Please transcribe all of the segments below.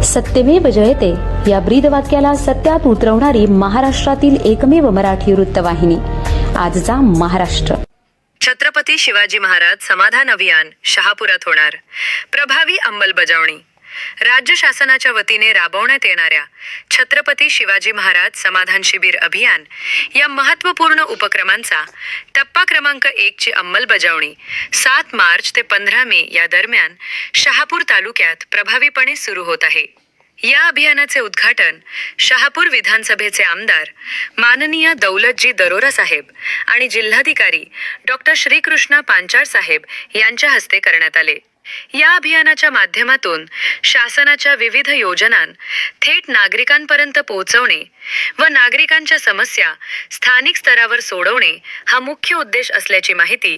सत्यमेव जयते या ब्रीदवाक्याला सत्यात उतरवणारी महाराष्ट्रातील एकमेव मराठी वृत्तवाहिनी आजचा महाराष्ट्र। छत्रपती शिवाजी महाराज समाधान अभियान शहापुरात होणार। प्रभावी अंमलबजावणी। राज्य शासनाच्या वतीने राबवण्यात येणाऱ्या छत्रपती शिवाजी महाराज समाधान शिबिर अभियान या महत्त्वपूर्ण उपक्रमांचा टप्पा क्रमांक 1 ची अंमलबजावणी 7 मार्च ते 15 मे या दरम्यान शहापूर तालुक्यात प्रभावीपणे सुरू होत आहे। या अभियानाचे उद्घाटन शहापूर विधानसभेचे आमदार माननीय दौलतजी दरोरा साहेब आणि जिल्हाधिकारी डॉक्टर श्रीकृष्णा पांचाळ साहेब यांच्या हस्ते करण्यात आले। या अभियानाच्या माध्यमातून शासनाच्या विविध योजना थेट नागरिकांपर्यंत पोहोचवणे व नागरिकांच्या समस्या स्थानिक स्तरावर सोडवणे हा मुख्य उद्देश असल्याची माहिती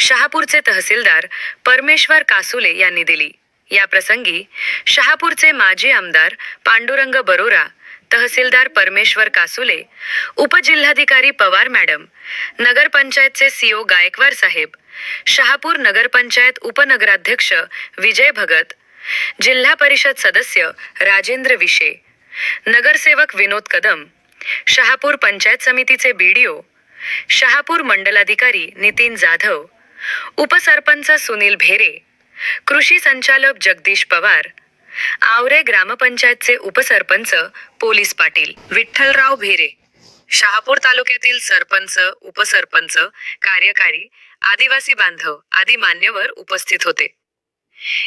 शहापूरचे तहसीलदार परमेश्वर कासुले यांनी दिली। या प्रसंगी शहापूरचे माजी आमदार पांडुरंग बरोरा, तहसीलदार परमेश्वर कासुले, उपजिल्हाधिकारी पवार मॅडम, नगरपंचायतचे सीओ गायकवाड साहेब, शहापूर नगरपंचायत उपनगराध्यक्ष विजय भगत, जिल्हा परिषद सदस्य राजेंद्र विशे, नगरसेवक विनोद कदम, शहापूर पंचायत समितीचे बीडीओ, शहापूर मंडलाधिकारी नितीन जाधव, उपसरपंच सुनील भेरे, कृषी संचालक जगदीश पवार, आवरे ग्रामपंचायतचे उपसरपंच पोलीस पाटील विठ्ठलराव भेरे, शहापूर तालुक्यातील सरपंच, उपसरपंच, कार्यकारी, आदिवासी बांधव आदी मान्यवर उपस्थित होते।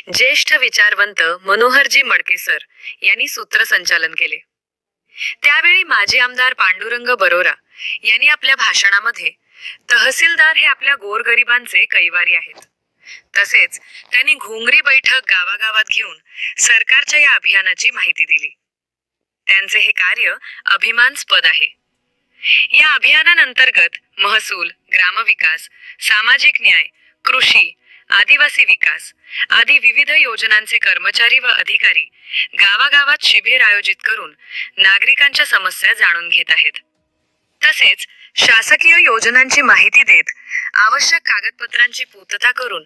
ज्येष्ठ विचारवंत मनोहरजी मडके सर यांनी सूत्रसंचालन केले। त्यावेळी माजी आमदार पांडुरंग बरोरा यांनी आपल्या भाषणामध्ये तहसीलदार हे आपल्या गोरगरिबांचे कैवारी आहेत, तसेच त्यांनी घोंगरी बैठक गावागावात घेऊन सरकारच्या या अभियानाची माहिती दिली। त्यांचे हे कार्य अभिमानास्पद आहे। या अभियानांतर्गत महसूल, ग्रामविकास, सामाजिक न्याय, कृषी, आदिवासी विकास आदी विविध योजनांचे कर्मचारी व अधिकारी गावागावात शिबिर आयोजित करून नागरिकांच्या समस्या जाणून घेत आहेत। तसेच शासकीय योजनांची माहिती देत आवश्यक कागदपत्रांची पूर्तता करून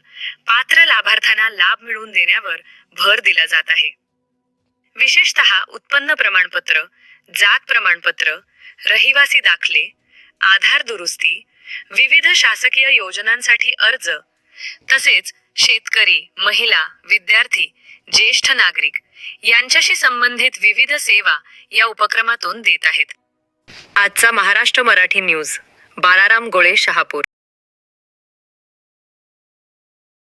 पात्र लाभार्थ्यांना लाभ मिळवून देण्यावर भर दिला जात आहे। विशेषतः उत्पन्न प्रमाणपत्र, जात प्रमाणपत्र, रहिवासी दाखले, आधार दुरुस्ती, विविध शासकीय योजनांसाठी अर्ज, तसेच शेतकरी, महिला, विद्यार्थी, ज्येष्ठ नागरिक यांच्याशी संबंधित विविध सेवा या उपक्रमातून देत आहेत। आजचा महाराष्ट्र मराठी न्यूज, बालाराम गोळे, शहापूर।